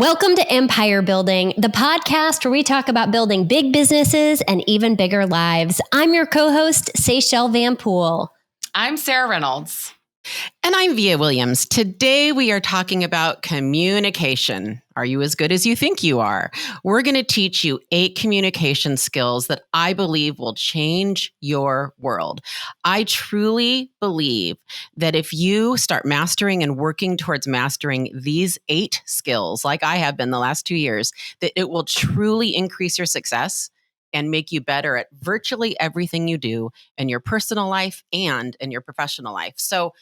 Welcome to Empire Building, the podcast where we talk about building big businesses and even bigger lives. I'm your co-host, Seychelle Van Poel. I'm Sarah Reynolds. And I'm Via Williams. Today we are talking about communication. Are you as good as you think you are? We're going to teach you 8 communication skills that I believe will change your world. I truly believe that if you start mastering and working towards mastering these 8 skills, like I have been the last 2 years, that it will truly increase your success and make you better at virtually everything you do in your personal life and in your professional life. So,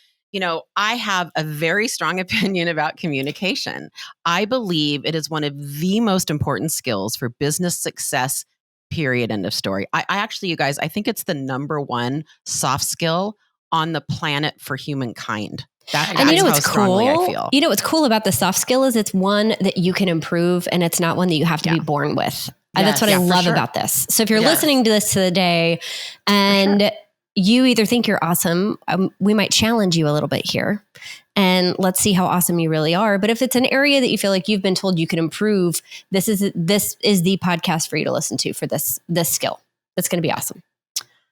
I have a very strong opinion about communication. I believe it is one of the most important skills for business success, period, end of story. I actually, you guys, I think it's the number one soft skill on the planet for humankind. That's and how strongly I feel. You know what's cool about the soft skill is it's one that you can improve and it's not one that you have to be born with. That's what I love about this. So if you're listening to this today and you either think you're awesome, we might challenge you a little bit here and let's see how awesome you really are. But if it's an area that you feel like you've been told you can improve, this is the podcast for you to listen to for this skill. It's going to be awesome.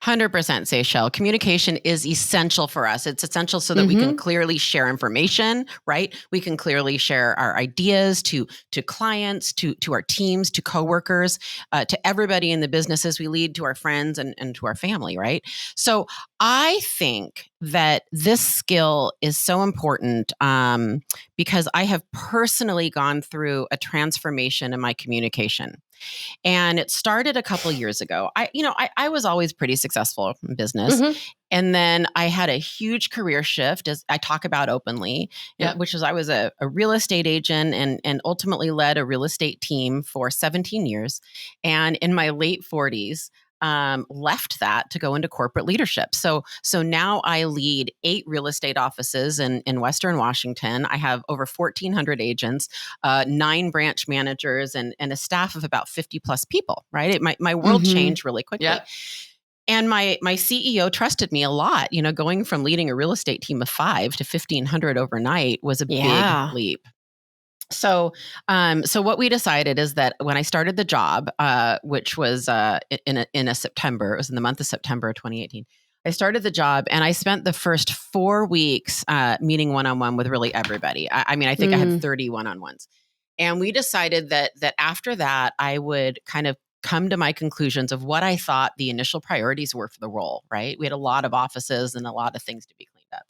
100% Seychelle. Communication is essential for us. It's essential so that we can clearly share information, right? We can clearly share our ideas to clients, to our teams, to coworkers, to everybody in the businesses we lead, to our friends and to our family, right? So I think that this skill is so important because I have personally gone through a transformation in my communication. And it started a couple of years ago. I was always pretty successful in business. And then I had a huge career shift, as I talk about openly, which was I was a real estate agent and ultimately led a real estate team for 17 years. And in my late 40s, left that to go into corporate leadership. So now I lead 8 real estate offices in Western Washington. I have over 1,400 agents, 9 branch managers, and a staff of about 50 plus people, right? My world changed really quickly. Yep. And my CEO trusted me a lot. Going from leading a real estate team of 5 to 1,500 overnight was a big leap. So what we decided is that when I started the job, which was in a September, it was in the month of September of 2018. I started the job and I spent the first 4 weeks meeting one-on-one with really everybody. I think I had 30 one-on-ones, and we decided that after that I would kind of come to my conclusions of what I thought the initial priorities were for the role. Right, we had a lot of offices and a lot of things to be cleaned up.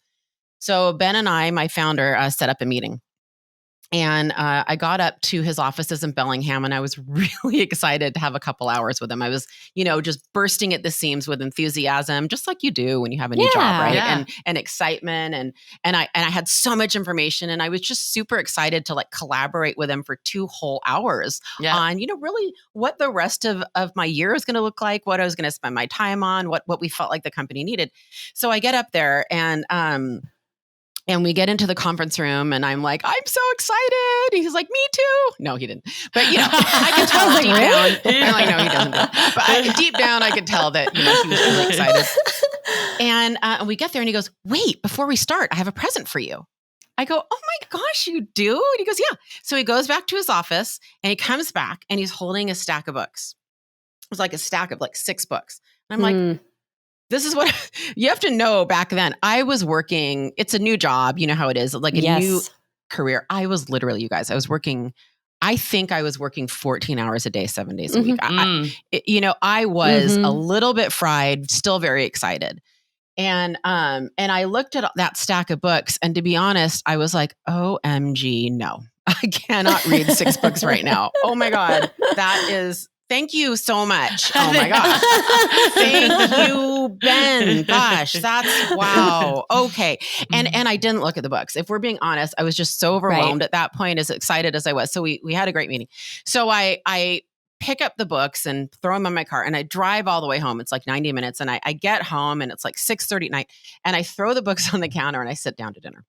So Ben and I, my founder, set up a meeting. And I got up to his offices in Bellingham, and I was really excited to have a couple hours with him. I was, just bursting at the seams with enthusiasm, just like you do when you have a new job, right? Yeah. And excitement, and I had so much information, and I was just super excited to collaborate with him for 2 whole hours on, really what the rest of my year is going to look like, what I was going to spend my time on, what we felt like the company needed. So I get up there and we get into the conference room and I'm like, I'm so excited. He's like, me too. No, he didn't. But, I could tell deep down. I'm like, no, he doesn't. But deep down, I could tell that, he was really excited. And we get there and he goes, wait, before we start, I have a present for you. I go, oh my gosh, you do? And he goes, yeah. So he goes back to his office and he comes back and he's holding a stack of books. It was like a stack of 6 books. And I'm like, this is what you have to know. Back then, I was working. It's a new job. You know how it is, like a new career. I was literally, you guys, I think I was working 14 hours a day, 7 days a week. I was a little bit fried, still very excited. And I looked at that stack of books, and to be honest, I was like, OMG, no, I cannot read 6 books right now. Oh my God, thank you so much. Oh my gosh. Thank you, Ben. Gosh, that's wow. Okay. And I didn't look at the books. If we're being honest, I was just so overwhelmed at that point, as excited as I was. So we had a great meeting. So I pick up the books and throw them in my car and I drive all the way home. It's 90 minutes. And I get home and it's 6:30 at night. And I throw the books on the counter and I sit down to dinner.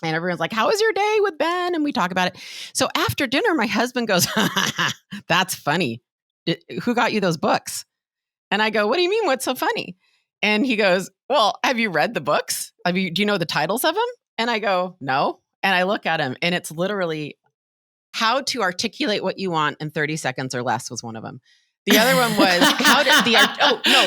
And everyone's like, how was your day with Ben? And we talk about it. So after dinner, my husband goes, that's funny. Who got you those books? And I go, what do you mean? What's so funny? And he goes, well, have you read the books? Do you know the titles of them? And I go, no. And I look at him and it's literally how to articulate what you want in 30 seconds or less was one of them. The other one was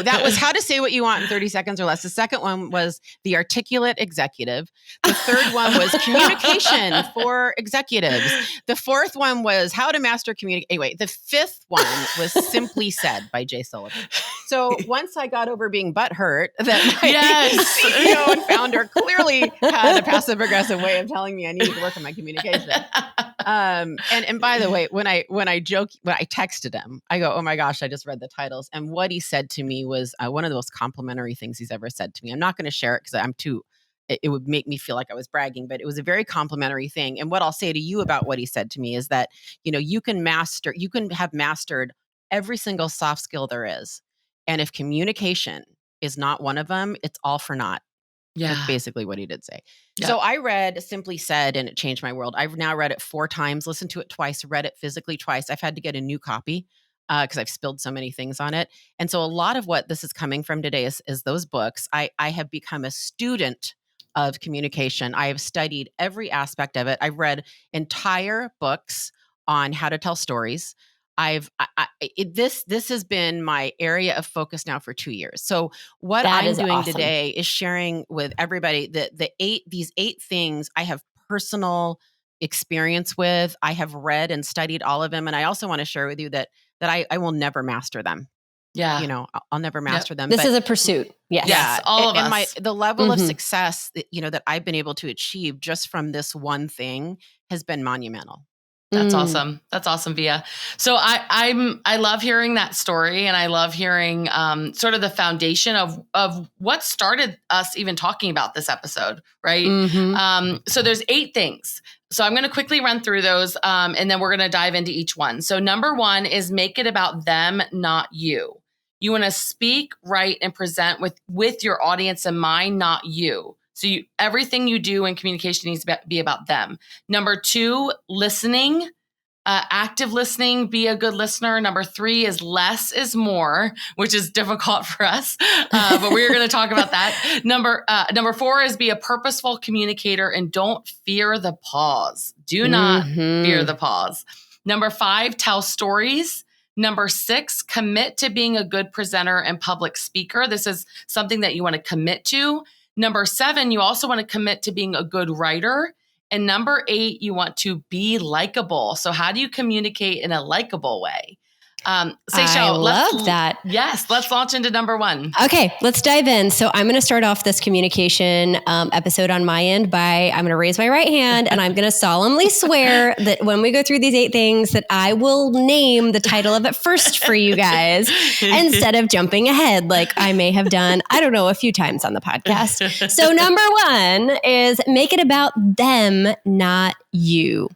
that was how to say what you want in 30 seconds or less. The second one was the articulate executive. The third one was communication for executives. The fourth one was how to master communication. Anyway, the fifth one was Simply Said by Jay Sullivan. So once I got over being butthurt that my CEO and founder clearly had a passive aggressive way of telling me I needed to work on my communication. And by the way, when I texted him, I go, oh my gosh, I just read the titles. And what he said to me was one of the most complimentary things he's ever said to me. I'm not going to share it because it would make me feel like I was bragging, but it was a very complimentary thing. And what I'll say to you about what he said to me is that, you can have mastered every single soft skill there is. And if communication is not one of them, it's all for naught. Yeah. That's basically what he did say. Yeah. So I read Simply Said and it changed my world. I've now read it 4 times, listened to it twice, read it physically twice. I've had to get a new copy because I've spilled so many things on it. And so a lot of what this is coming from today is those books. I have become a student of communication. I have studied every aspect of it. I've read entire books on how to tell stories. This has been my area of focus now for 2 years. So what I'm doing today is sharing with everybody these 8 things I have personal experience with. I have read and studied all of them. And I also want to share with you that I will never master them. Yeah. I'll never master them. This is a pursuit. Yes. Yes. All of us. The level of success that I've been able to achieve just from this one thing has been monumental. That's awesome. That's awesome, Via. So I love hearing that story, and I love hearing sort of the foundation of what started us even talking about this episode, right? Mm-hmm. So there's 8 things. So I'm going to quickly run through those, and then we're going to dive into each one. So number 1 is make it about them, not you. You want to speak, write, and present with your audience in mind, not you. So everything you do in communication needs to be about them. Number 2, listening, active listening, be a good listener. Number 3 is less is more, which is difficult for us, but we're going to talk about that. Number 4 is be a purposeful communicator and don't fear the pause. Do not fear the pause. Number 5, tell stories. Number 6, commit to being a good presenter and public speaker. This is something that you want to commit to. Number 7, you also want to commit to being a good writer. And number 8, you want to be likable. So how do you communicate in a likable way? Seychelle, I love that. Yes, let's launch into number 1. Okay, let's dive in. So I'm going to start off this communication episode on my end I'm going to raise my right hand and I'm going to solemnly swear that when we go through these 8 things that I will name the title of it first for you guys instead of jumping ahead like I may have done, I don't know, a few times on the podcast. So number 1 is make it about them, not you,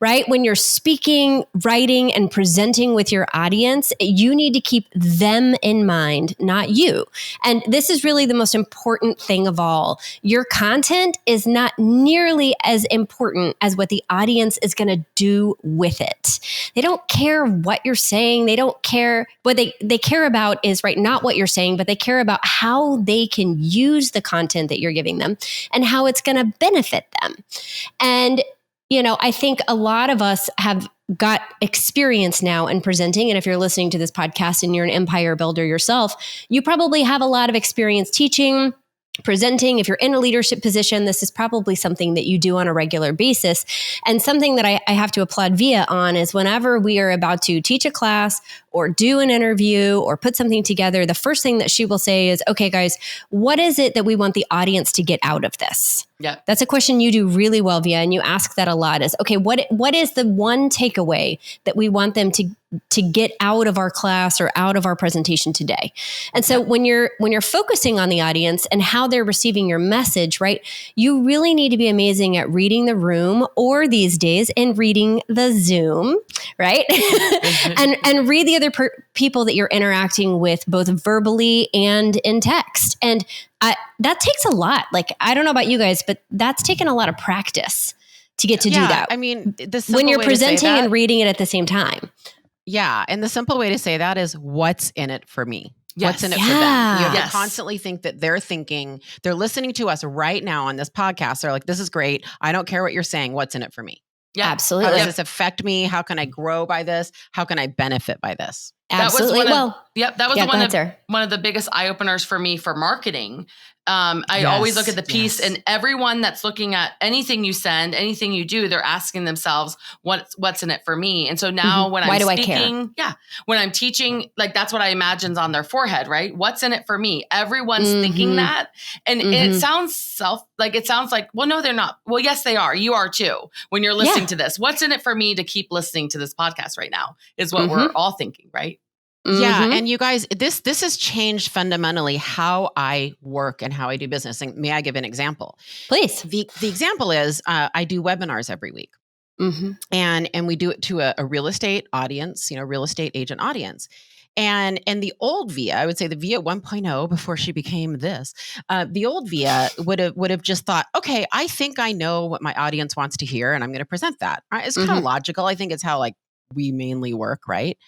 right? When you're speaking, writing, and presenting with your audience, you need to keep them in mind, not you. And this is really the most important thing of all. Your content is not nearly as important as what the audience is going to do with it. They don't care what you're saying. They don't care. What they care about is, right, not what you're saying, but they care about how they can use the content that you're giving them and how it's going to benefit them. And I think a lot of us have got experience now in presenting. And if you're listening to this podcast and you're an empire builder yourself, you probably have a lot of experience teaching, presenting. If you're in a leadership position, this is probably something that you do on a regular basis. And something that I have to applaud Via on is whenever we are about to teach a class or do an interview or put something together, the first thing that she will say is, okay, guys, what is it that we want the audience to get out of this? Yeah. That's a question you do really well, Via, and you ask that a lot is, okay, what is the one takeaway that we want them to get out of our class or out of our presentation today? And so when you're focusing on the audience and how they're receiving your message, right, you really need to be amazing at reading the room, or these days in reading the Zoom, right? and read the other people that you're interacting with, both verbally and in text. And that takes a lot. Like, I don't know about you guys, but that's taken a lot of practice to get to do that. I mean, when you're presenting and reading it at the same time. Yeah. And the simple way to say that is, what's in it for me? Yes. What's in it for them? You have to constantly think that they're listening to us right now on this podcast. They're like, this is great. I don't care what you're saying. What's in it for me? Yeah, absolutely. How does this affect me? How can I grow by this? How can I benefit by this? Absolutely. That was one of the biggest eye openers for me for marketing. I always look at the piece, and everyone that's looking at anything you send, anything you do, they're asking themselves, what's in it for me? And so now when I'm speaking, when I'm teaching, like that's what I imagine's on their forehead, right? What's in it for me? Everyone's thinking that. And it sounds like, well, no, they're not. Well, yes, they are. You are too. When you're listening to this, what's in it for me to keep listening to this podcast right now is what we're all thinking, right? Yeah. And you guys, this has changed fundamentally how I work and how I do business. And may I give an example? Please. The example is I do webinars every week. And we do it to a real estate audience, real estate agent audience. And the old Via, I would say the Via 1.0 before she became this, the old Via would have just thought, okay, I think I know what my audience wants to hear, and I'm going to present that. Right? It's kind of logical. I think it's how we mainly work, right?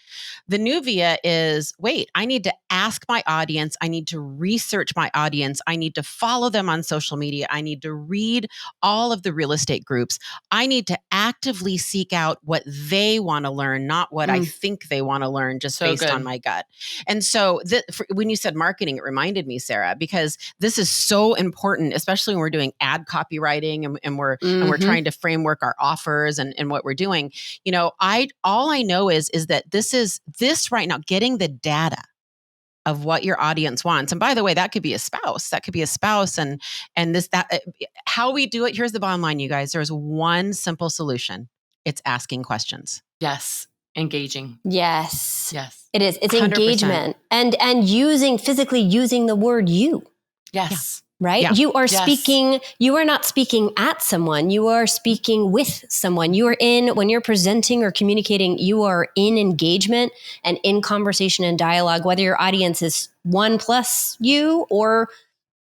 The new Via is, wait, I need to ask my audience. I need to research my audience. I need to follow them on social media. I need to read all of the real estate groups. I need to actively seek out what they want to learn, not what I think they want to learn just based on my gut. And so when you said marketing, it reminded me, Sarah, because this is so important, especially when we're doing ad copywriting and we're trying to framework our offers and what we're doing. All I know is that this right now, getting the data of what your audience wants. And by the way, that could be a spouse. And how we do it. Here's the bottom line, you guys. There's one simple solution. It's asking questions. Yes. Engaging. Yes. Yes. It is. It's 100%. Engagement and physically using the word you. Yes. Right? Yeah. You are speaking, you are not speaking at someone, you are speaking with someone. You are when you're presenting or communicating, you are in engagement and in conversation and dialogue, whether your audience is 1 plus you or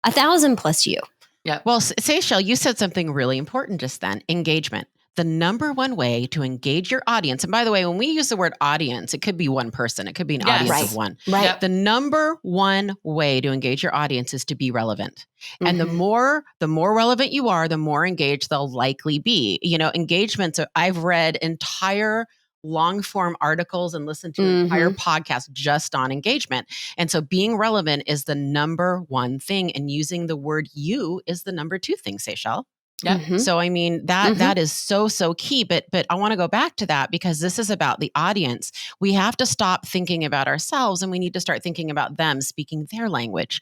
1,000 plus you. Yeah. Well, Seychelle, you said something really important just then, engagement. The number one way to engage your audience, and by the way, when we use the word audience, it could be one person, it could be an audience of one. Right. Yep. The number one way to engage your audience is to be relevant. And the more relevant you are, the more engaged they'll likely be. Engagements, I've read entire long form articles and listened to entire podcasts just on engagement. And so being relevant is the number one thing, and using the word you is the number two thing, Seychelle. Yeah. So, I mean, that is so key, but I want to go back to that because this is about the audience. We have to stop thinking about ourselves and we need to start thinking about them, speaking their language,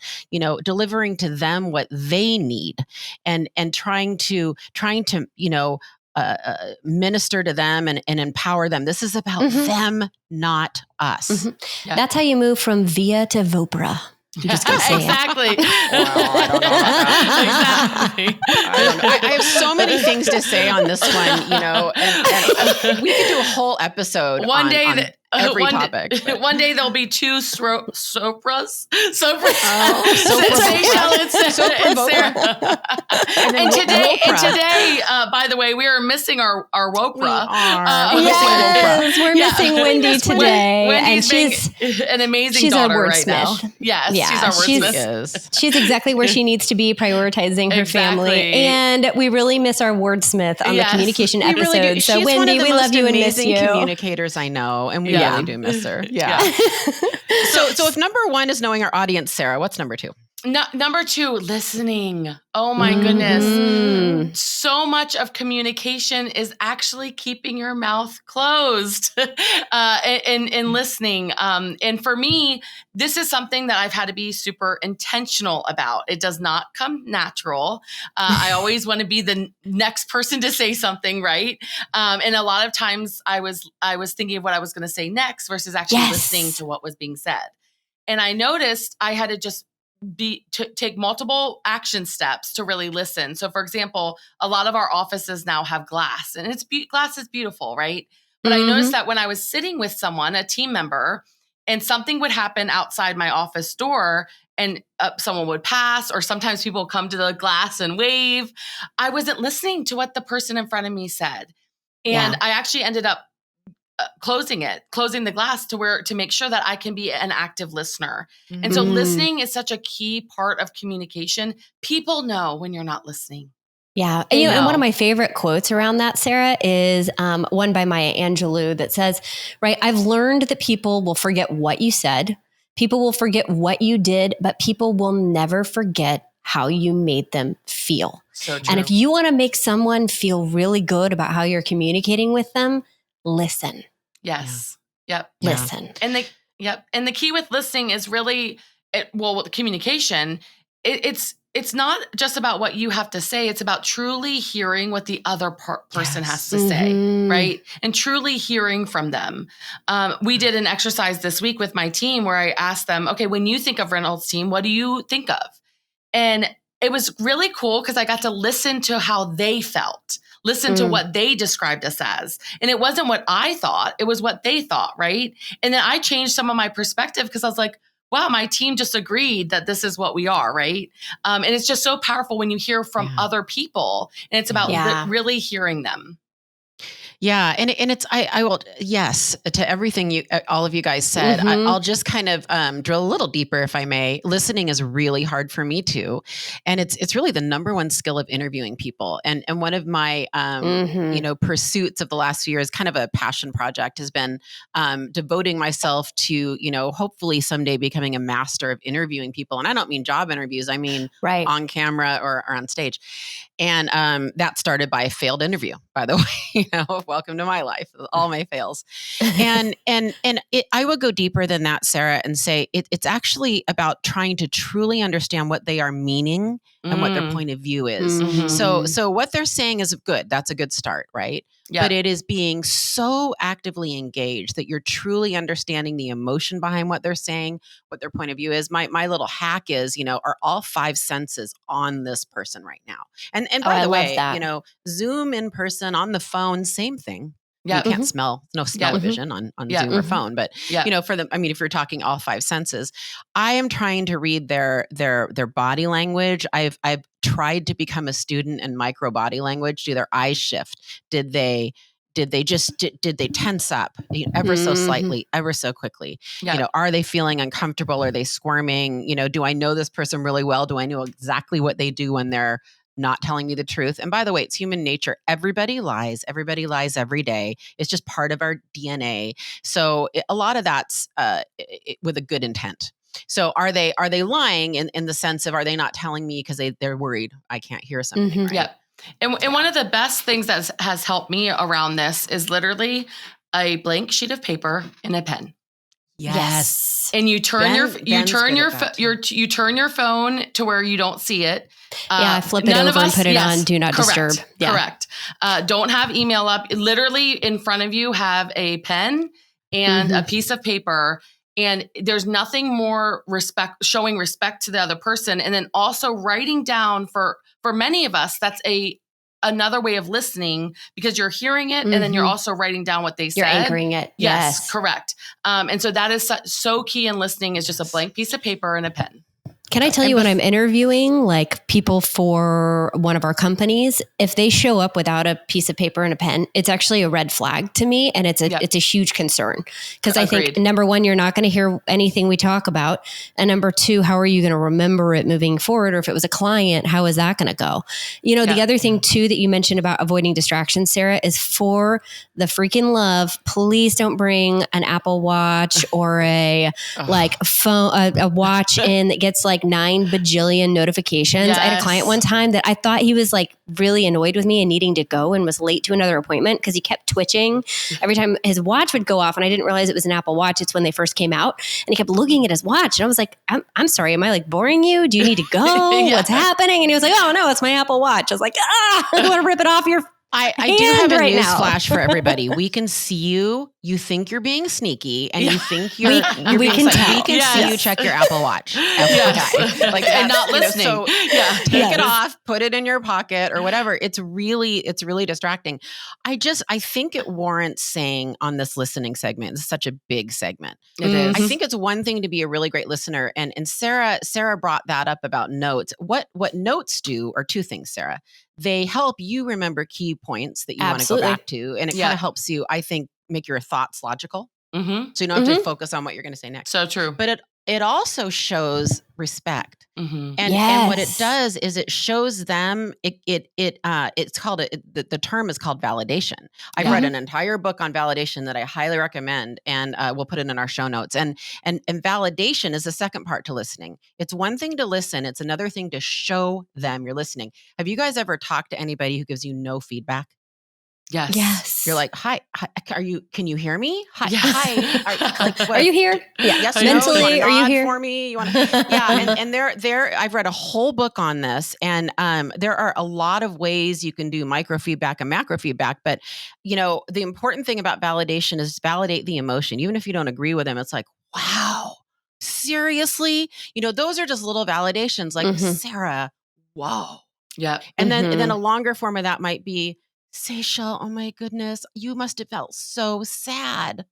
delivering to them what they need and trying to minister to them and empower them. This is about them, not us. Yeah. That's how you move from Via to Vopra. I'm just gonna say exactly. Well, I don't know about that. Exactly. I have so many things to say on this one, and we could do a whole episode on every topic. One day there'll be two Sopras. And today, by the way, we are missing our Wopra. We're missing Wendy today. Wendy's and an amazing daughter right now. Yes, she's our wordsmith. She's exactly where she needs to be, prioritizing her family. And we really miss our wordsmith on the communication episode. Really so Wendy, we love you and miss you. Communicators I know, and we really do miss her. Yeah. So if number one is knowing our audience, Sarah, what's number two? Number two, listening. Oh my goodness. So much of communication is actually keeping your mouth closed and listening. And for me, this is something that I've had to be super intentional about. It does not come natural. I always want to be the next person to say something, right? And a lot of times I was thinking of what I was going to say next versus actually listening to what was being said. And I noticed I had to just take multiple action steps to really listen. So for example, a lot of our offices now have glass, and glass is beautiful, right? But I noticed that when I was sitting with someone, a team member, and something would happen outside my office door and someone would pass, or sometimes people come to the glass and wave, I wasn't listening to what the person in front of me said. And I actually ended up closing the glass to make sure that I can be an active listener. And so listening is such a key part of communication. People know when you're not listening. Yeah. And one of my favorite quotes around that, Sarah, is one by Maya Angelou that says, right, I've learned that people will forget what you said. People will forget what you did, but people will never forget how you made them feel. So true. And if you want to make someone feel really good about how you're communicating with them, listen. Yes. Yep. Listen. And the key with listening is really, with the communication, it's not just about what you have to say. It's about truly hearing what the other person has to say, right? And truly hearing from them. We did an exercise this week with my team where I asked them, okay, when you think of Reynolds team, what do you think of? And it was really cool because I got to listen to how they felt, listen to what they described us as. And it wasn't what I thought, it was what they thought, right? And then I changed some of my perspective because I was like, wow, my team just agreed that this is what we are, right? And it's just so powerful when you hear from other people, and it's about really hearing them. Yeah. And it's, I will, yes, to everything all of you guys said. I'll just kind of drill a little deeper, if I may. Listening is really hard for me too. And it's really the number one skill of interviewing people. And one of my, pursuits of the last few years, kind of a passion project, has been devoting myself to, hopefully someday becoming a master of interviewing people. And I don't mean job interviews. I mean, on camera or on stage. And that started by a failed interview, by the way. Welcome to my life, all my fails. And I would go deeper than that, Sarah, and say it's actually about trying to truly understand what they are meaning and what their point of view is. So what they're saying is good. That's a good start, right? Yep. But it is being so actively engaged that you're truly understanding the emotion behind what they're saying, what their point of view is. My little hack is, are all 5 senses on this person right now? And by the way, Zoom in person, on the phone, same thing. You can't smell, no smell-o-vision on Zoom or phone, but for them, if you're talking all 5 senses, I am trying to read their body language. I've tried to become a student in micro body language. Do their eyes shift? Did they tense up ever so slightly, ever so quickly? Are they feeling uncomfortable? Are they squirming? Do I know this person really well? Do I know exactly what they do when they're not telling me the truth? And by the way, it's human nature. Everybody lies every day. It's just part of our DNA. So a lot of that's with a good intent. So are they lying in the sense of, are they not telling me because they're worried I can't hear something? Right? Yeah. And one of the best things that has helped me around this is literally a blank sheet of paper and a pen. Yes. And you turn you turn your phone to where you don't see it. Flip it over and put it on Do Not Disturb. Yeah. Correct. Don't have email up. Literally in front of you have a pen and a piece of paper. And there's nothing more showing respect to the other person. And then also writing down for many of us, that's another way of listening, because you're hearing it and then you're also writing down what they said. You're anchoring it. Yes. Correct. And so that is so key in listening, is just a blank piece of paper and a pen. Can I tell you, when I'm interviewing like people for one of our companies, if they show up without a piece of paper and a pen, it's actually a red flag to me. And it's a huge concern, because I think, number one, you're not going to hear anything we talk about. And number two, how are you going to remember it moving forward? Or if it was a client, how is that going to go? The other thing too, that you mentioned about avoiding distractions, Sarah, is, for the freaking love, please don't bring an Apple Watch or a phone, a watch in that gets like 9 bajillion notifications. Yes. I had a client one time that I thought he was like really annoyed with me and needing to go, and was late to another appointment because he kept twitching every time his watch would go off. And I didn't realize it was an Apple Watch. It's when they first came out, and he kept looking at his watch. And I was like, I'm sorry. Am I like boring you? Do you need to go? What's happening? And he was like, oh no, it's my Apple Watch. I was like, I want to rip it off your I do have a news flash for everybody. We can see you. You think you're being sneaky, and you think you're we being can tell. We can see you check your Apple Watch. Like, and not listening. Take it off, put it in your pocket or whatever. It's really distracting. I think it warrants saying on this listening segment, it's such a big segment. It is. I think it's one thing to be a really great listener. And Sarah brought that up about notes. What notes do are 2 things, Sarah. They help you remember key points that you want to go back to. And it kind of helps you, I think, make your thoughts logical. Mm-hmm. So you don't have to focus on what you're going to say next. So true. But it also shows respect. Mm-hmm. And what it does is it shows them, it's called, the term is called validation. I've read an entire book on validation that I highly recommend, and we'll put it in our show notes. And validation is the second part to listening. It's one thing to listen. It's another thing to show them you're listening. Have you guys ever talked to anybody who gives you no feedback? Yes. You're like, hi, can you hear me? Hi. Yes. Hi. Are you here? Yeah. Yes. Mentally, are you here? For me? You want to? Yeah. And there, I've read a whole book on this, and there are a lot of ways you can do microfeedback and macrofeedback. But, the important thing about validation is validate the emotion. Even if you don't agree with them, it's like, wow, seriously? Those are just little validations like, Sarah, whoa. Yeah. And then a longer form of that might be, Seychelle, oh my goodness, you must have felt so sad.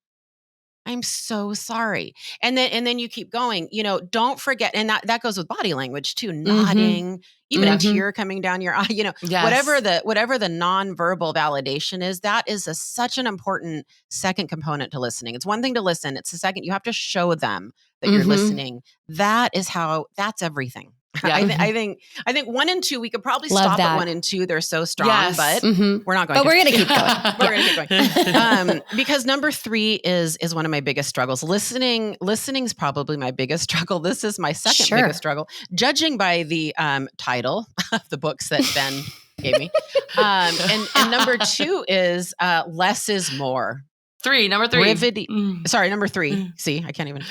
I'm so sorry. And then you keep going, don't forget. And that goes with body language too, nodding, even a tear coming down your eye, whatever the nonverbal validation is, that is such an important second component to listening. It's one thing to listen. It's the second, you have to show them that you're listening. That's everything. Yeah. I think 1 and 2, we could probably stop at 1 and 2. They're so strong, but we're not going to. But we're going to keep going. We're going to keep going. Because number 3 is one of my biggest struggles. Listening is probably my biggest struggle. This is my second biggest struggle, judging by the title of the books that Ben gave me. And number 2 is less is more. Number 3. Sorry, number 3. See, I can't even.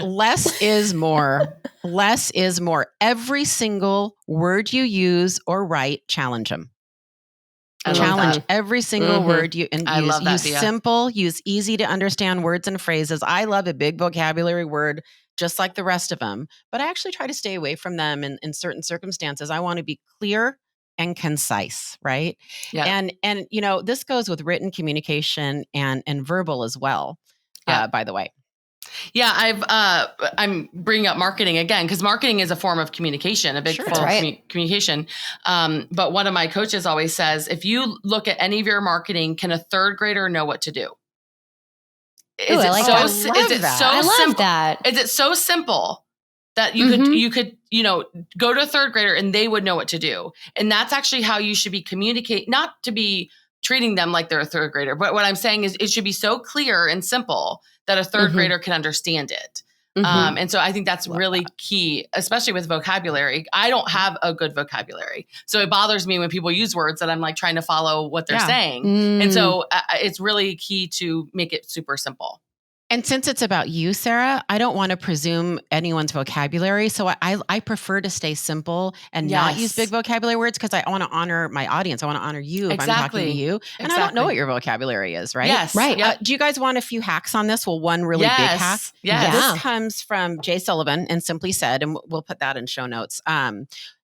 Less is more. Less is more. Every single word you use or write, challenge them. Challenge every single word you use. Use simple, use easy to understand words and phrases. I love a big vocabulary word, just like the rest of them, but I actually try to stay away from them in certain circumstances. I want to be clear and concise, right? Yeah. And this goes with written communication and verbal as well. By the way. Yeah, I'm bringing up marketing again because marketing is a form of communication, a big form of communication. But one of my coaches always says, if you look at any of your marketing, can a third grader know what to do? I love that. Is it so simple that you could go to a third grader and they would know what to do? And that's actually how you should be communicating, not to be treating them like they're a third grader. But what I'm saying is it should be so clear and simple that a third grader can understand it. And so I think that's really key, especially with vocabulary. I don't have a good vocabulary. So it bothers me when people use words that I'm like trying to follow what they're saying. And so it's really key to make it super simple. And since it's about you, Sarah, I don't want to presume anyone's vocabulary. So I prefer to stay simple and not use big vocabulary words because I want to honor my audience. I want to honor you if I'm talking to you. And I don't know what your vocabulary is, right? Yes. Right. Do you guys want a few hacks on this? Well, one really big hack. Yes. This comes from Jay Sullivan and Simply Said, and we'll put that in show notes.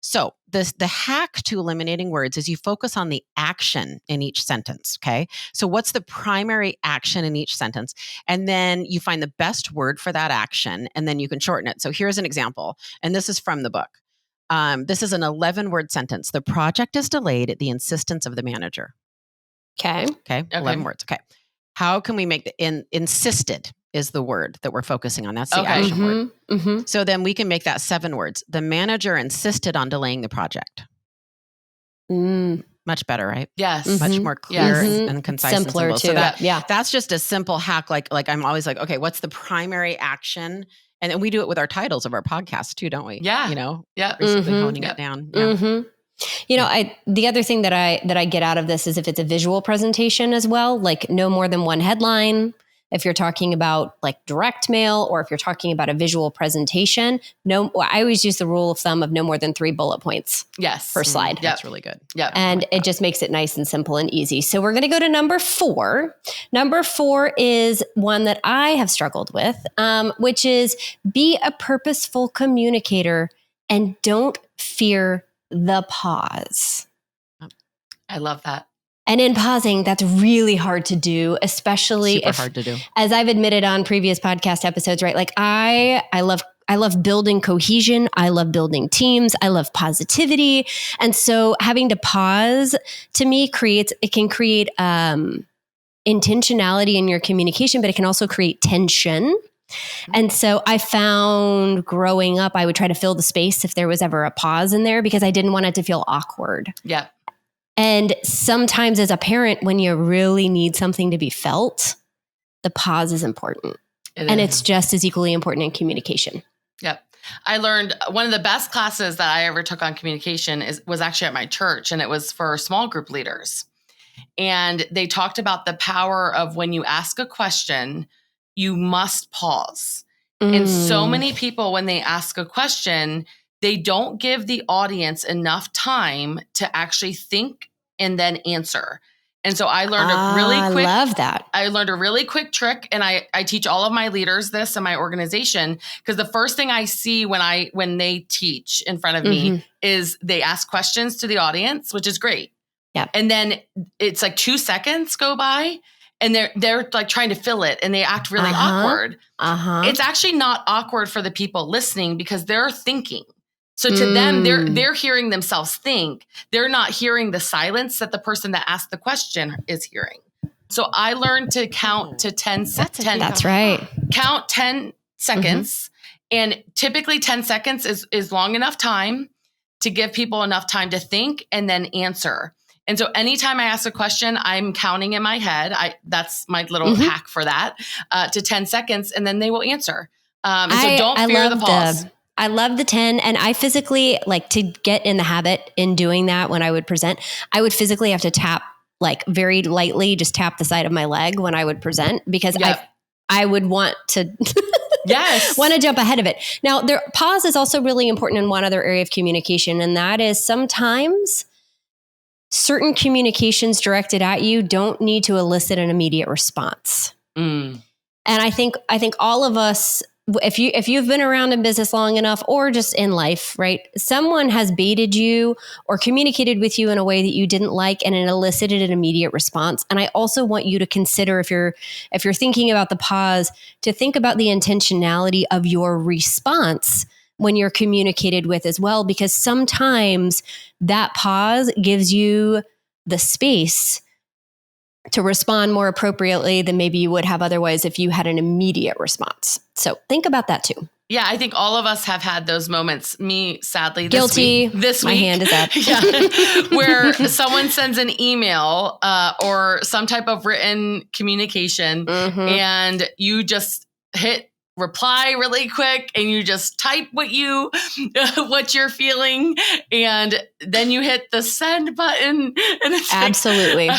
So the hack to eliminating words is you focus on the action in each sentence, okay? So what's the primary action in each sentence? And then you find the best word for that action, and then you can shorten it. So here's an example, and this is from the book. This is an 11-word sentence. The project is delayed at the insistence of the manager. Okay. 11 words, okay. How can we make insisted is the word that we're focusing on. That's the action word. So then we can make that 7 words. The manager insisted on delaying the project. Much better, right? Yes. Much more clear and concise. Simpler and too. So that's just a simple hack. Like I'm always like, okay, what's the primary action? And then we do it with our titles of our podcasts too, don't we? Yeah. Recently honing it down. Yeah. The other thing that I get out of this is if it's a visual presentation as well, like no more than one headline. If you're talking about like direct mail, or if you're talking about a visual presentation, I always use the rule of thumb of no more than 3 bullet points per slide. That's really good. Yeah. And it just makes it nice and simple and easy. So we're going to go to number 4. Number 4 is one that I have struggled with, which is be a purposeful communicator and don't fear the pause. I love that. And in pausing, that's really hard to do, especially Super hard to do. As I've admitted on previous podcast episodes, right? Like I love building cohesion. I love building teams. I love positivity. And so having to pause to me can create intentionality in your communication, but it can also create tension. And so I found growing up, I would try to fill the space if there was ever a pause in there because I didn't want it to feel awkward. Yeah. And sometimes as a parent, when you really need something to be felt, the pause is important. It's just as equally important in communication. Yep. I learned one of the best classes that I ever took on communication was actually at my church, and it was for small group leaders. And they talked about the power of when you ask a question, you must pause. And so many people, when they ask a question, they don't give the audience enough time to actually think and then answer. And so I learned I learned a really quick trick, and I teach all of my leaders this in my organization, because the first thing I see when they teach in front of me is they ask questions to the audience, which is great. Yeah. And then it's like 2 seconds go by and they're like trying to fill it and they act really awkward. It's actually not awkward for the people listening because they're thinking. So to them, they're hearing themselves think. They're not hearing the silence that the person that asked the question is hearing. So I learned to count to 10 seconds. That's right. Count 10 seconds. And typically 10 seconds is long enough time to give people enough time to think and then answer. And so anytime I ask a question, I'm counting in my head. That's my little hack for that, to 10 seconds, and then they will answer. So don't fear the pause. I love the 10. And I physically, like, to get in the habit in doing that when I would present, I would physically have to tap, like, very lightly, just tap the side of my leg when I would present, because I would want to want to jump ahead of it. Now, pause is also really important in one other area of communication, and that is sometimes certain communications directed at you don't need to elicit an immediate response. And I think all of us, if you've been around in business long enough, or just in life, right? Someone has baited you or communicated with you in a way that you didn't like, and it elicited an immediate response. And I also want you to consider, if you're thinking about the pause, to think about the intentionality of your response when you're communicated with as well, because sometimes that pause gives you the space to respond more appropriately than maybe you would have otherwise if you had an immediate response. So think about that too. Yeah, I think all of us have had those moments. Me, sadly, guilty. This week, my hand is up. Where someone sends an email or some type of written communication, and you just hit reply really quick, and you just type what you're feeling, and then you hit the send button, and it's absolutely.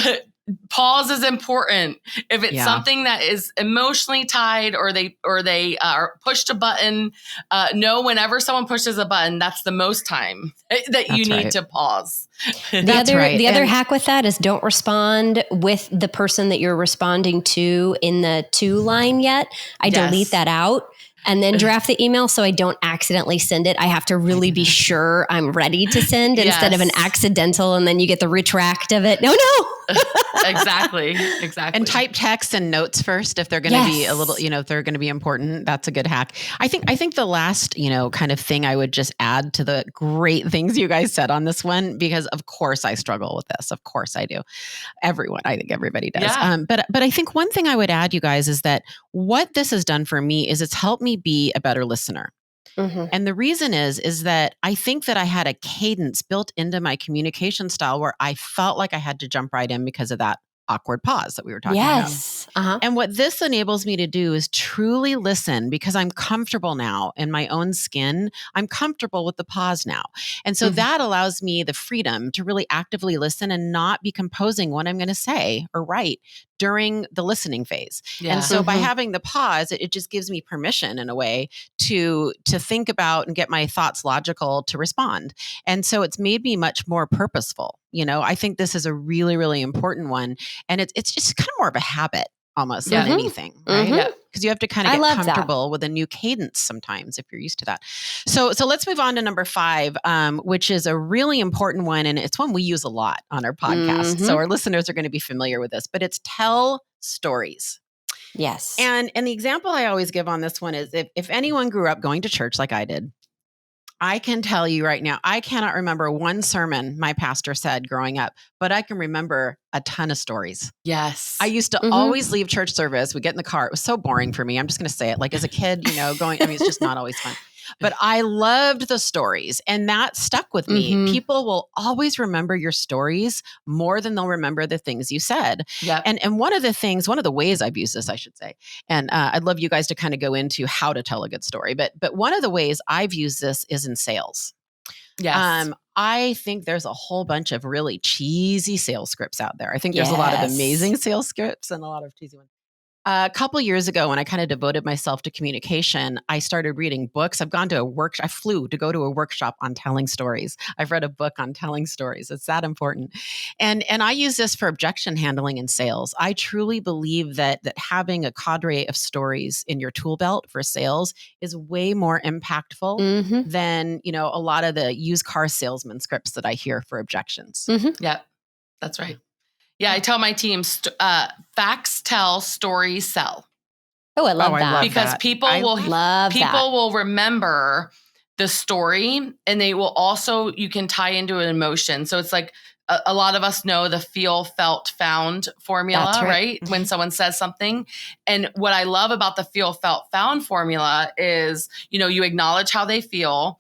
Pause is important. If it's something that is emotionally tied, or they pushed a button, whenever someone pushes a button, that's the most time that you need to pause. The other hack with that is don't respond with the person that you're responding to in the to line yet. I delete that out and then draft the email so I don't accidentally send it. I have to really be sure I'm ready to send instead of an accidental, and then you get the retract of it. No. Exactly. And type text and notes first if they're going to be a little, if they're going to be important. That's a good hack. I think the last, kind of thing I would just add to the great things you guys said on this one, because of course I struggle with this. Of course I do. I think everybody does. Yeah. But I think one thing I would add, you guys, is that what this has done for me is it's helped me be a better listener. And the reason is that I think that I had a cadence built into my communication style where I felt like I had to jump right in because of that awkward pause that we were talking about. And what this enables me to do is truly listen, because I'm comfortable now in my own skin. I'm comfortable with the pause now. And so that allows me the freedom to really actively listen and not be composing what I'm going to say or write during the listening phase. And so by having the pause, it just gives me permission in a way to think about and get my thoughts logical to respond. And so it's made me much more purposeful. I think this is a really, really important one. And it's just kind of more of a habit almost than anything, right? Because you have to kind of get comfortable with a new cadence sometimes if you're used to that. So let's move on to number 5, which is a really important one. And it's one we use a lot on our podcast. So our listeners are going to be familiar with this, but it's tell stories. Yes. And the example I always give on this one is if anyone grew up going to church like I did, I can tell you right now, I cannot remember one sermon my pastor said growing up, but I can remember a ton of stories. Yes. I used to always leave church service. We get in the car. It was so boring for me. I'm just going to say it. Like as a kid, it's just not always fun. But I loved the stories, and that stuck with me. People will always remember your stories more than they'll remember the things you said. Yep. And one of the ways I've used this, I should say, and I'd love you guys to kind of go into how to tell a good story. But one of the ways I've used this is in sales. Yes. I think there's a whole bunch of really cheesy sales scripts out there. I think there's a lot of amazing sales scripts and a lot of cheesy ones. A couple years ago, when I kind of devoted myself to communication, I started reading books. I've gone to a workshop. I flew to go to a workshop on telling stories. I've read a book on telling stories. It's that important. And I use this for objection handling in sales. I truly believe that having a cadre of stories in your tool belt for sales is way more impactful than, a lot of the used car salesman scripts that I hear for objections. Yep. That's right. Yeah, I tell my team, facts tell, stories sell. Oh, I love that. Because people will remember the story, and they will also, you can tie into an emotion. So it's like a lot of us know the feel, felt, found formula, right? When someone says something. And what I love about the feel, felt, found formula is, you acknowledge how they feel.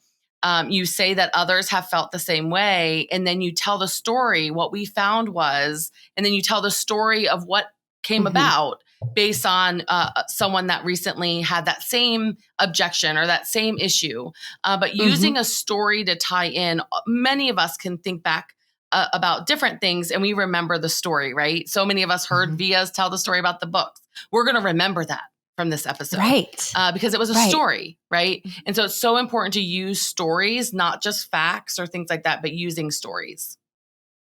You say that others have felt the same way, and then you tell the story, what we found was, and then you tell the story of what came about based on someone that recently had that same objection or that same issue. But using a story to tie in, many of us can think back about different things, and we remember the story, right? So many of us heard Via's tell the story about the books. We're going to remember that from this episode. Right. Because it was a story, right? And so it's so important to use stories, not just facts or things like that, but using stories.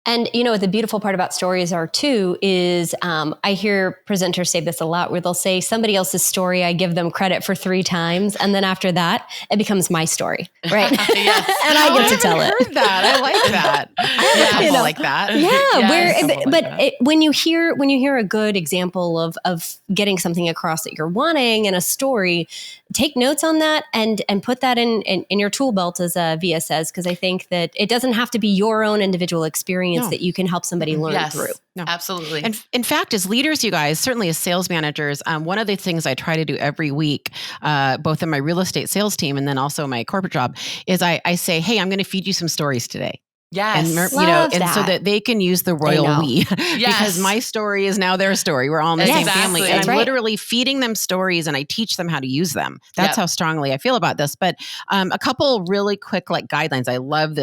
And, the beautiful part about stories are too, is I hear presenters say this a lot, where they'll say somebody else's story, I give them credit for 3 times. And then after that, it becomes my story. Right. Yes. And I get to tell it. Heard that. I like that. I have a couple like that. Yeah. When you hear a good example of getting something across that you're wanting in a story, take notes on that and put that in your tool belt, as Via says, because I think that it doesn't have to be your own individual experience that you can help somebody learn through. No. Absolutely. And in fact, as leaders, you guys, certainly as sales managers, one of the things I try to do every week, both in my real estate sales team and then also my corporate job, is I say, hey, I'm going to feed you some stories today. Yes. And so that they can use the royal we, because my story is now their story. We're all in the same family. And I'm literally feeding them stories, and I teach them how to use them. That's how strongly I feel about this. But a couple really quick guidelines. I love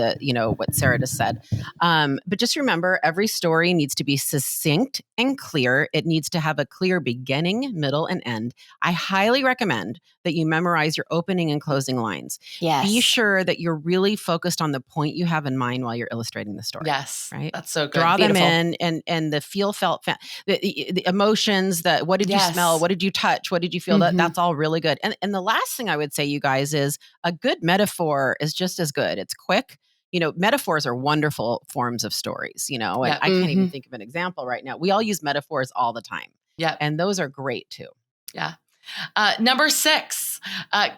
what Sarah just said. But just remember, every story needs to be succinct and clear. It needs to have a clear beginning, middle, and end. I highly recommend that you memorize your opening and closing lines. Yes. Be sure that you're really focused on the point you have in mind while you're illustrating the story. Yes. Right. That's so good. Draw them in, and the feel, felt, the emotions, what did you smell? What did you touch? What did you feel? That's all really good. And the last thing I would say, you guys, is a good metaphor is just as good. It's quick. Metaphors are wonderful forms of stories, and I can't even think of an example right now. We all use metaphors all the time. Yeah. And those are great too. Yeah. Number 6,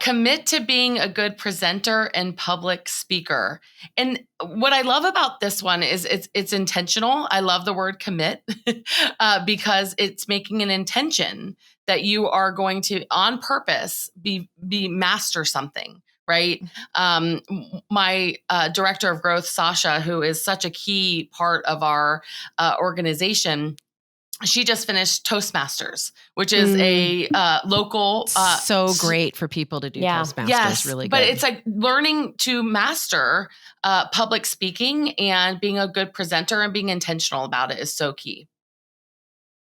commit to being a good presenter and public speaker. And what I love about this one is it's intentional. I love the word commit because it's making an intention that you are going to, on purpose, be master something. Right. My director of growth, Sasha, who is such a key part of our organization, she just finished Toastmasters, which is a local. So great for people to do Toastmasters. Yes, really good. But it's like learning to master public speaking and being a good presenter and being intentional about it is so key.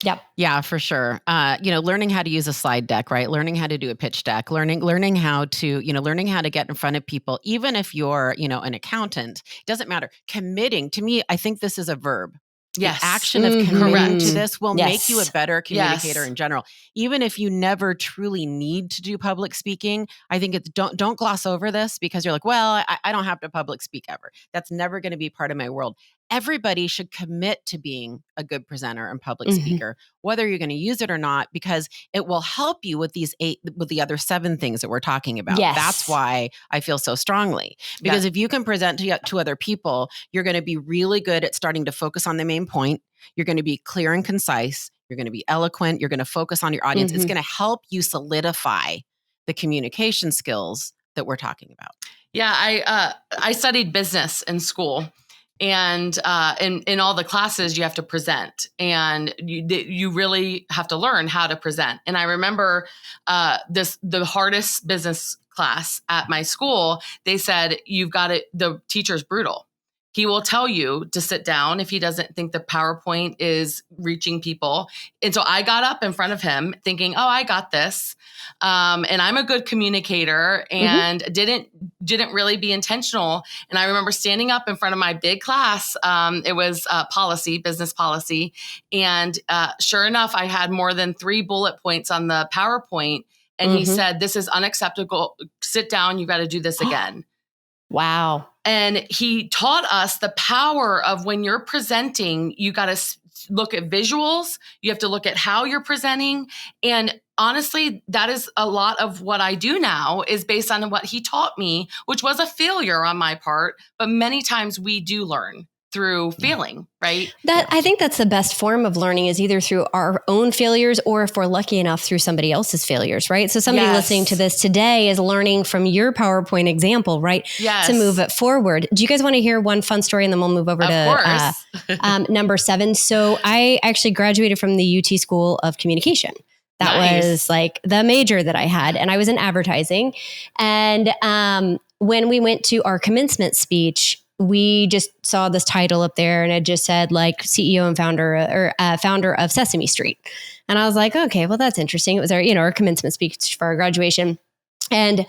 Yep. Yeah, for sure. Learning how to use a slide deck, right? Learning how to do a pitch deck, learning how to get in front of people, even if you're, an accountant, it doesn't matter. Committing, to me, I think this is a verb. Yes. The action of committing to this will make you a better communicator in general. Even if you never truly need to do public speaking, I think it's don't gloss over this because you're like, well, I don't have to public speak ever. That's never going to be part of my world. everybody should commit to being a good presenter and public speaker, whether you're going to use it or not, because it will help you with the other 7 things that we're talking about. Yes. That's why I feel so strongly, because if you can present to other people, you're going to be really good at starting to focus on the main point. You're going to be clear and concise. You're going to be eloquent. You're going to focus on your audience. It's going to help you solidify the communication skills that we're talking about. Yeah, I studied business in school. And in all the classes, you have to present, and you really have to learn how to present. And I remember the hardest business class at my school. They said, "You've got it." The teacher's brutal. He will tell you to sit down if he doesn't think the PowerPoint is reaching people. And so I got up in front of him thinking, "Oh, I got this." And I'm a good communicator, and didn't really be intentional. And I remember standing up in front of my big class. It was business policy. And sure enough, I had more than 3 bullet points on the PowerPoint. And he said, "This is unacceptable. Sit down. You got to do this again." Wow. And he taught us the power of when you're presenting, you got to look at visuals. You have to look at how you're presenting. And honestly, that is a lot of what I do now is based on what he taught me, which was a failure on my part. But many times we do learn through failing, right? I think that's the best form of learning, is either through our own failures, or if we're lucky enough, through somebody else's failures, right? So somebody listening to this today is learning from your PowerPoint example, right? Yes. To move it forward. Do you guys want to hear one fun story, and then we'll move over to number 7? So I actually graduated from the UT School of Communication. That was like the major that I had, and I was in advertising. And when we went to our commencement speech, we just saw this title up there, and it just said like CEO and founder of Sesame Street. And I was like, okay, well, that's interesting. It was our commencement speech for our graduation. And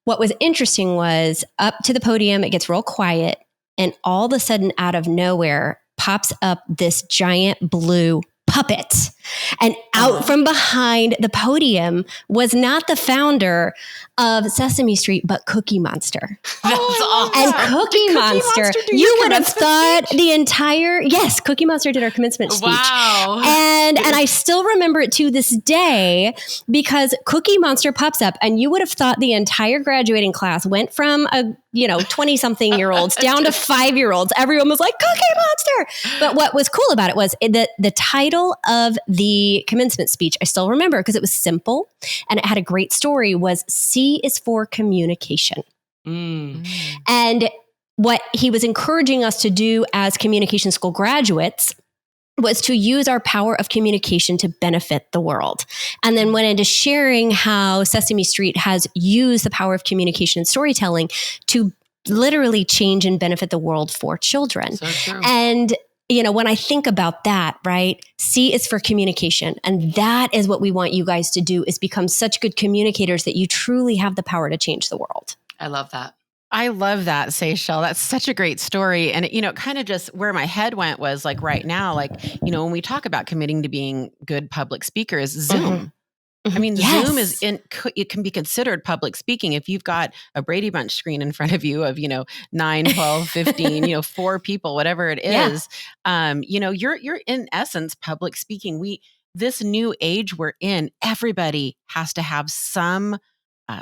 what was interesting was up to the podium, it gets real quiet, and all of a sudden out of nowhere pops up this giant blue puppet. And out from behind the podium was not the founder of Sesame Street, but Cookie Monster. That's awesome. And Cookie Monster, you would have thought Cookie Monster did our commencement speech. Wow. And I still remember it to this day, because Cookie Monster pops up, and you would have thought the entire graduating class went from 20-something-year-olds down to 5-year-olds. Everyone was like, Cookie Monster. But what was cool about it was the title of the commencement speech, I still remember, because it was simple and it had a great story, was C is for communication. And what he was encouraging us to do as communication school graduates was to use our power of communication to benefit the world. And then went into sharing how Sesame Street has used the power of communication and storytelling to literally change and benefit the world for children. So true. And when I think about that, right, C is for communication. And that is what we want you guys to do, is become such good communicators that you truly have the power to change the world. I love that. I love that, Seychelle. That's such a great story. And, kind of just where my head went was like right now, when we talk about committing to being good public speakers, Zoom. I mean, Zoom it can be considered public speaking. If you've got a Brady Bunch screen in front of you of, 9, 12, 15, 4 people, whatever it is, you're in essence public speaking. This new age we're in, everybody has to have some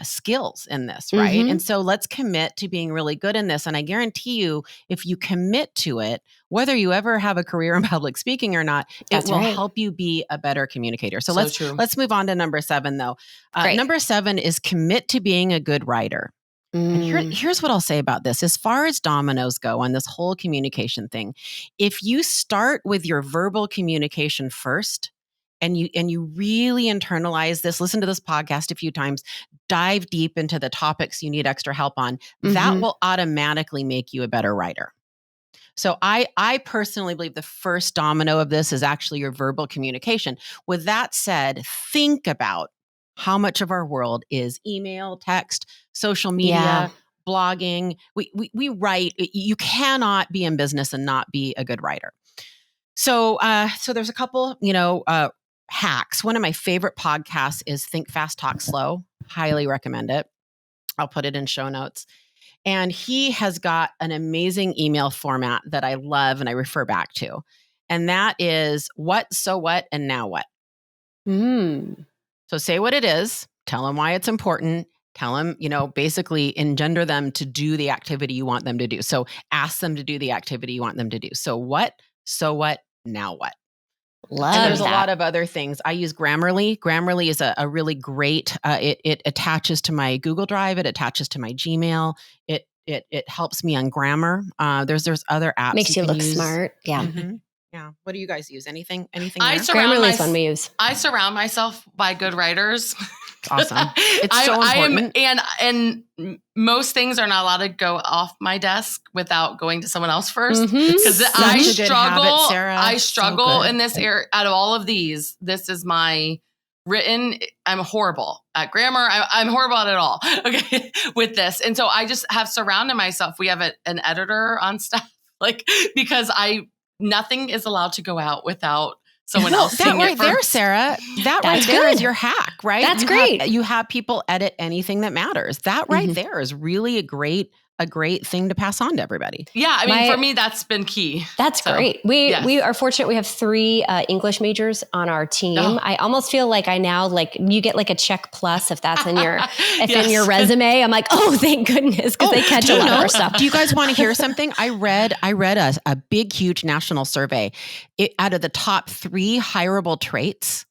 skills in this, right? And so let's commit to being really good in this. And I guarantee you, if you commit to it, whether you ever have a career in public speaking or not, it will help you be a better communicator. So let's move on to number 7, though. Number 7 is commit to being a good writer. And here's what I'll say about this. As far as dominoes go on this whole communication thing, if you start with your verbal communication first, and you really internalize this, listen to this podcast a few times, dive deep into the topics you need extra help on, that will automatically make you a better writer. So I personally believe the first domino of this is actually your verbal communication. With that said, think about how much of our world is email, text, social media, blogging. We write. You cannot be in business and not be a good writer. So there's a couple, hacks. One of my favorite podcasts is Think Fast, Talk Slow. Highly recommend it. I'll put it in show notes. And he has got an amazing email format that I love and I refer back to. And that is what, so what, and now what. So say what it is, tell them why it's important, tell them, basically engender them to do the activity you want them to do. So ask them to do the activity you want them to do. So what, now what? Love and there's that. a lot of other things. I use Grammarly. Grammarly is a really great, it attaches to my Google Drive. It attaches to my Gmail. It helps me on grammar. There's other apps. Makes you look use. smart. Yeah. Mm-hmm. Yeah. What do you guys use? Anything Grammarly is one we use. I surround myself by good writers. Awesome. It's so important. And most things are not allowed to go off my desk without going to someone else first. Because I struggle in this area. Out of all of these, this is my written. I'm horrible at grammar. I'm horrible at it all. Okay, with this. And so I just have surrounded myself. We have an editor on staff, because nothing is allowed to go out without someone else. That right there, Sarah. That's there is your hack, right? That's great. You have people edit anything that matters. That right there is really a great thing to pass on to everybody. Yeah, I mean, for me, that's been key. That's great. We are fortunate. We have 3 English majors on our team. Oh. I almost feel like I now you get a check plus if that's in your in your resume. I'm like, oh, thank goodness, because they catch a lot of our stuff. Do you guys want to hear something? I read a big, huge national survey. Out of the top 3 hireable traits,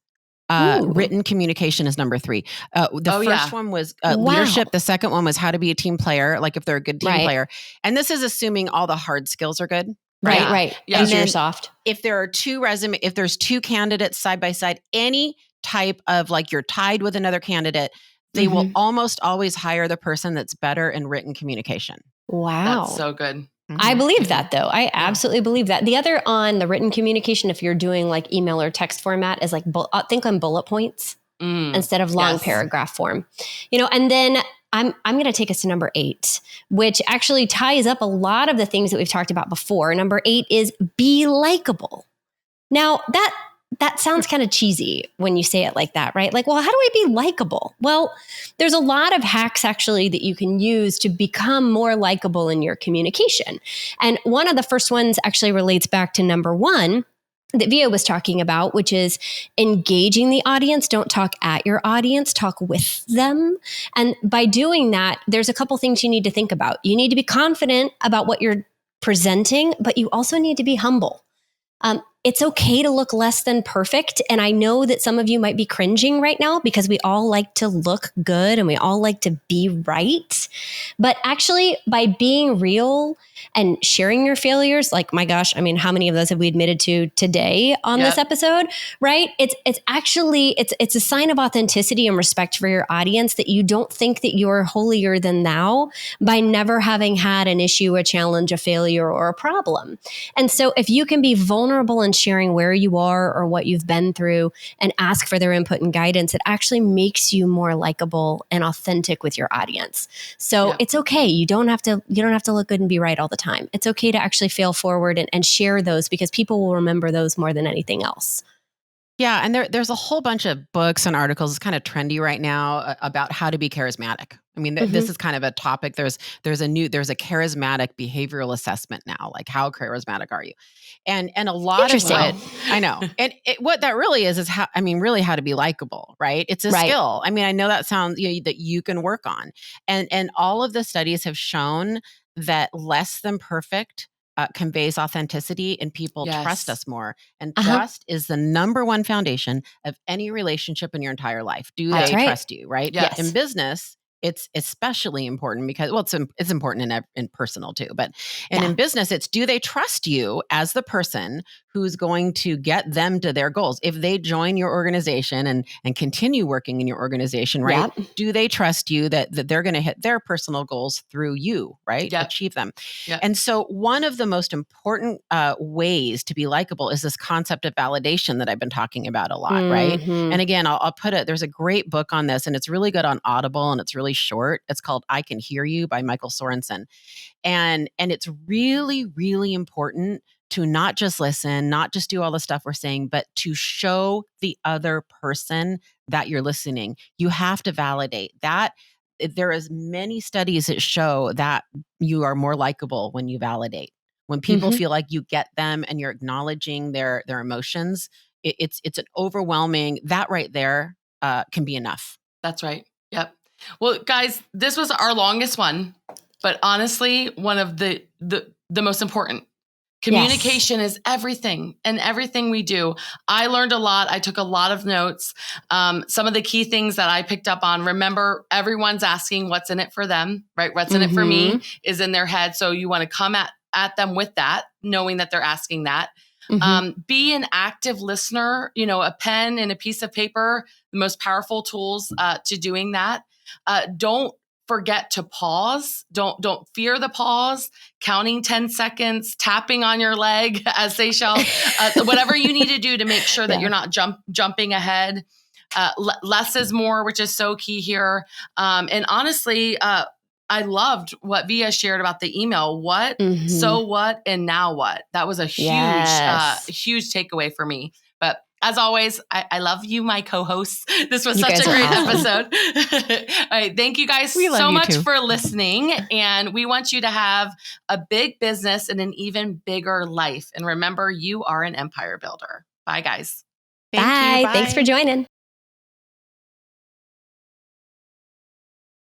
written communication is number 3. The first one was leadership. The second one was how to be a team player, if they're a good team player. And this is assuming all the hard skills are good. Right. Yeah. And you're soft. If there are if there's 2 candidates side by side, any type of you're tied with another candidate, they will almost always hire the person that's better in written communication. Wow. That's so good. I believe that, though. I absolutely believe that. The other on the written communication, if you're doing email or text format, is think on bullet points instead of long paragraph form. And then I'm going to take us to number 8, which actually ties up a lot of the things that we've talked about before. Number 8 is be likable. Now that sounds kind of cheesy when you say it like that, right? Well, how do I be likable? Well, there's a lot of hacks actually that you can use to become more likable in your communication. And one of the first ones actually relates back to number 1 that Via was talking about, which is engaging the audience. Don't talk at your audience, talk with them. And by doing that, there's a couple things you need to think about. You need to be confident about what you're presenting, but you also need to be humble. It's okay to look less than perfect. And I know that some of you might be cringing right now because we all like to look good and we all like to be right. But actually, by being real and sharing your failures, my gosh, I mean, how many of those have we admitted to today on this episode, right? It's actually a sign of authenticity and respect for your audience that you don't think that you're holier than thou by never having had an issue, a challenge, a failure, or a problem. And so if you can be vulnerable and sharing where you are or what you've been through and ask for their input and guidance, it actually makes you more likable and authentic with your audience. So it's okay. You don't have to look good and be right all the time. It's okay to actually fail forward and share those because people will remember those more than anything else. Yeah. And there's a whole bunch of books and articles. It's kind of trendy right now about how to be charismatic. I mean, this is kind of a topic. There's a charismatic behavioral assessment now. How charismatic are you? And a lot of what I know, and what that really is really how to be likable, right? It's a skill. I mean, I know that sounds that you can work on, and all of the studies have shown that less than perfect conveys authenticity and people trust us more. And trust is the number 1 foundation of any relationship in your entire life. Do they trust you, right? Yes. In business, it's especially important because, it's important in personal too, but in business, it's do they trust you as the person who's going to get them to their goals? If they join your organization and continue working in your organization, right? Yep. Do they trust you that they're going to hit their personal goals through you, right? Yep. Achieve them. Yep. And so one of the most important ways to be likable is this concept of validation that I've been talking about a lot, right? And again, I'll put it, there's a great book on this and it's really good on Audible and it's really short. It's called I Can Hear You by Michael Sorensen. And it's really, really important to not just listen, not just do all the stuff we're saying, but to show the other person that you're listening. You have to validate that. there is many studies that show that you are more likable when you validate. When people feel like you get them and you're acknowledging their emotions, it's an overwhelming, that right there can be enough. That's right. Yep. Well, guys, this was our longest one, but honestly, one of the most important. Communication is everything, and everything we do. I learned a lot. I took a lot of notes. Some of the key things that I picked up on, remember, everyone's asking what's in it for them, right? What's in it for me is in their head. So you want to come at them with that, knowing that they're asking that. Be an active listener, a pen and a piece of paper, the most powerful tools to doing that. Don't forget to pause. Don't fear the pause, counting 10 seconds, tapping on your leg as Seychelle, whatever you need to do to make sure that you're not jumping ahead. Less is more, which is so key here. And honestly, I loved what Via shared about the email. What, so what, and now what? That was a huge takeaway for me. But as always, I love you, my co-hosts. This was such a great episode. All right. Thank you guys so much for listening. And we want you to have a big business and an even bigger life. And remember, you are an empire builder. Bye, guys. Bye. Thanks for joining.